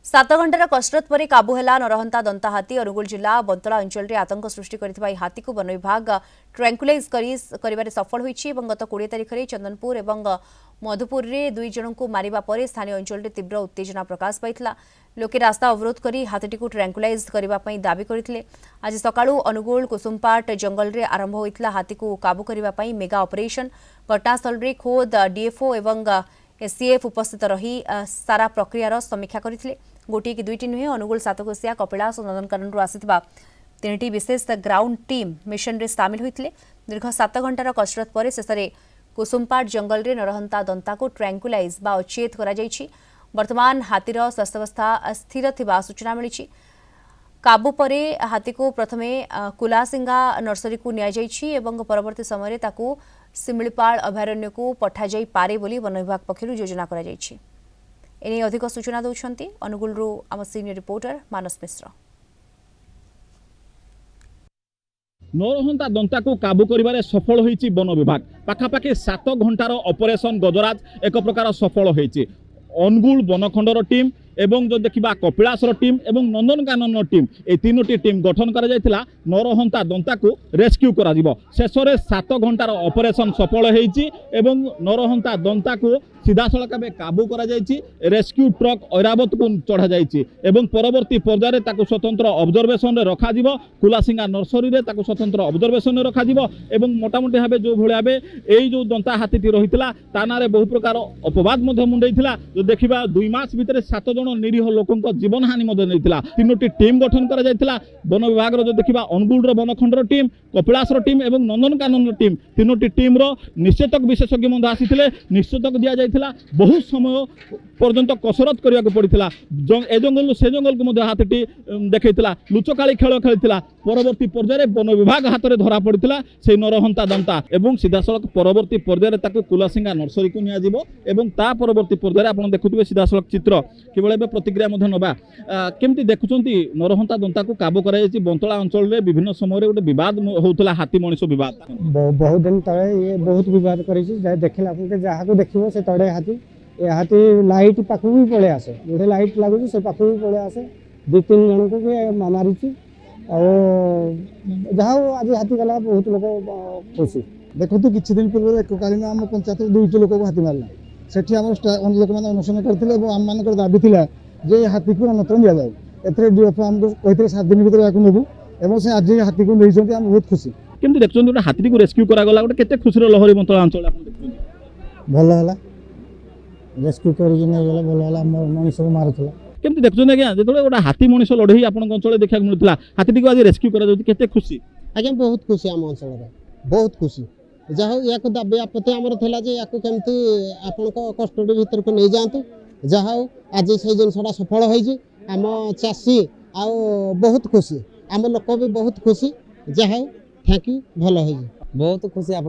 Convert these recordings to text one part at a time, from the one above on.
7 घंटार कसरत पर काबू है नरहंता दंता हाथी। अनुगुल जिला बंतला अंचल में आतंक सृष्टि कर हाथी को वन विभाग ट्रैंकुलाइज कर सफल होती। गत 20 तारिख में चंदनपुर और मधुपुर में 2 जन को मारिबा परे स्थानीय अंचल में तीव्र उत्तेजना प्रकाश पाइथिला। लोके रास्ता अवरोध कर हाथीटी को ट्रैंकुलाइज करने दाबी करते। आज सकाळु अनुगुल कुसुमपाट जंगल में आरंभ होता हाथी को काबू करने मेगा ऑपरेशन। घटनास्थल में खोद डीएफओ एवं एससीएफ उपस्थित रही सारा प्रक्रियार समीक्षा करते। गोटे कि दुईटी नुहे अनुगुल सातकोशिया कपिलास और नंदनकानन आसिथिबा 3टी विशेष ग्राउंड टीम मिशन रे सामिल होते। दीर्घ 7 घंटार कसरत पर शेष में कुसुमपाट जंगल में नरहंता दंता को ट्रैंकुलाइज बा अचेत करा जायछि। वर्तमान हाथीर स्वास्थ्यावस्था स्थिर थिबा सूचना मिली। काबू परे हाथी को प्रथमे कुलासिंगा नर्सरी को निया जायछि एवं परवर्ती समय ताकू सिमिलीपाल अभयारण्य को पठा जाई पारे बोली वन विभाग पक्षरु योजना करा जायछि। एने अधिक सूचना दौरान अनुगुल आम सीनियर रिपोर्टर मानस मिश्र। नरहंता दंता को काबू करिबारे सफल होईछि वन विभाग। पाखापाखि 7 घंटार ऑपरेशन गजराज एक प्रकार सफल होईछि। अनुगुल बनखंडर टीम एवं जो देखा कपिलासर टीम एवं नंदनकानन टीम ए 3टी टीम गठन करा जायतिला नरहंता दंता को रेस्क्यू करा जिवो। शेष में 7 घंटार ऑपरेशन सफल होईछि एवं नरहंता दंता को सीधासलख भाव काबू करा जायछि। रेस्क्यू ट्रक ऐरावत को चढ़ा जायछि एवं परवर्ती पर्यायर ताकू स्वतंत्र ऑब्जर्वेशन रे रखा जिवो। कुलासिंगा नर्सरी रे ताकू स्वतंत्र ऑब्जर्वेशन रे रखा जिवो एवं मोटामोटी भाव जो भलिया भाव एई जो दंता हाथीटी रहितला तानारे बहु प्रकार अपवाद मध्य मुंडेइथिला। जो देखिबा 2 मास भितर 7 जन निरीह लोकों जीवन हानि मध्य नहीं। 3टी टीम गठन करा जायतिला। वन विभाग जो देखा अनुगुल बनखंडर टीम कपिलासर टीम एवं नंदनकानन टीम 3टी टीम निश्चेतक विशेषज्ञ मध्य आसीथिले। निश्चेतक दिया जायतिला। बहुत समय पर्यंत कसरत करिया को पड़िथिला। ए जंगल से जंगल को मध्य हाथीटी देखैतिला। लुचकाली खेल खेलिथिला। परवर्ती पर्यायर वन विभाग हाथ में धरा पड़िथिला से नरहंता दंता एवं सीधासलख परवर्ती पर्यायर ताकू कुलासिंगा नर्सरी को निया जिवो एवं ता परवर्ती पर्यायर आपण देखुथिबे सीधासलख चित्र केवल प्रतिक्रिया नवा केमती देखुंट नरहंता दंता को काबू कर बंतला अंचल में विभिन्न समय गोटे बद होता हाथी मनीष बद बहुत दिन तले ये बहुत बद कर देखला जहाँ को देखो से तड़े हाथी ये हाथी लाइट पाख भी पलि आसे गोटे लाइट लगुच से पाख भी पलि आसे 2-3 जन को भी मारी जहाँ आज हाथी गला बहुत लोग खुशी देखो किसी दिन पूर्व एककालीन आम पंचायत 2टी लोक हाथी मारला सेठी लोक मैंने अनुसरण करते आम मान दाबी था जे हाथी को अनशन दि जाए एथरे डीएफओ आमको कहते 7 दिन भीतर या नेबू एवं से आज हाथी को नहीं आम बहुत खुशी। केमती देखुं गोटे हाथी को रेस्क्यू करागला गोटे केते खुशी लहरी बंतला अंचल भल है रेस्क्यू करके भल है मनीष को मारुला। केमती देखुं आज्ञा जो गोटे हाथी मनीष लड़े आपण अंचल देखा मिलूला हाथी को आज रेस्क्यू कर खुशी आज्ञा बहुत खुशी आम अंचल बहुत खुशी जहाँ या दाबी आपत्ति आमर था जे या केमती आपण कस्टडी भीतर को नहीं जातु जहाँ आज से जिनसा सफल होम चाषी आउ बहुत खुशी आम लोक भी बहुत खुशी जहाँ थैंक यू भल हो बहुत खुशी आप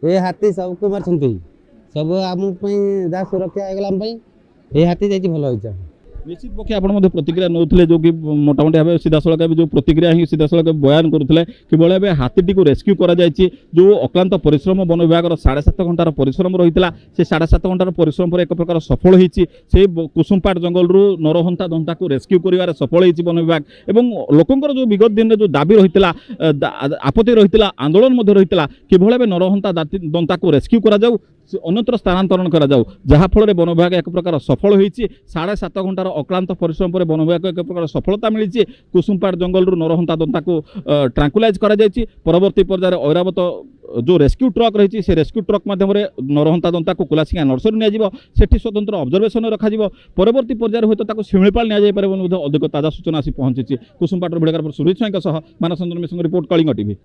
ये हाथी सबको मार्च सब आम जहाँ सुरक्षा होगा ये हाथी जाइए भल हो निश्चित पक्षे आप प्रतिक्रिया नौते जो कि मोटामोटी भाव सीधासलख जो प्रतिक्रिया ही सीधासलख बयान करुले कि भाव हाथीटी को रेस्क्यू करा जायछि। जो अक्लांत परिश्रम वन विभाग 7.5 घंटार परिश्रम रही है से 7.5 घंटार परिश्रम पर एक प्रकार सफल होती से कुसुमपाट जंगल नरहंता दंता को रेस्क्यू कर सफल होती वन विभाग एवं लोकंर जो विगत दिन में जो दाबी रही आपत्ति रही आंदोलन रही कि भाव नरहंता दंता को रेस्क्यू कर अन्यत्र स्थानांतरण करा जाऊ जहाँ फल वन विभाग एक प्रकार सफल होती 7.5 घंटार अक्लांत परिश्रम पर वन विभाग एक प्रकार सफलता मिली। कुसुमपाट जंगल नरहंता दंता को ट्रांकुलाइज करा जायछि। परवर्ती पर्यायर ऐरावत जो रेस्क्यू ट्रक रही से रेस्क्यू ट्रक माध्यम नरहंता दंता को कुलासिंगा नर्सरी निया सेठी स्वतंत्र ऑब्जर्वेशन रखा परवर्ती पर्यायर हूँ शिमिलीपाल नि अधिक ताजा सूचना आसी पहुंची। कुसुमपाट भिडियोग्राफर सुरजीत स्वाईं मानस चंद्र मिश्र रिपोर्ट कलिंग टीवी।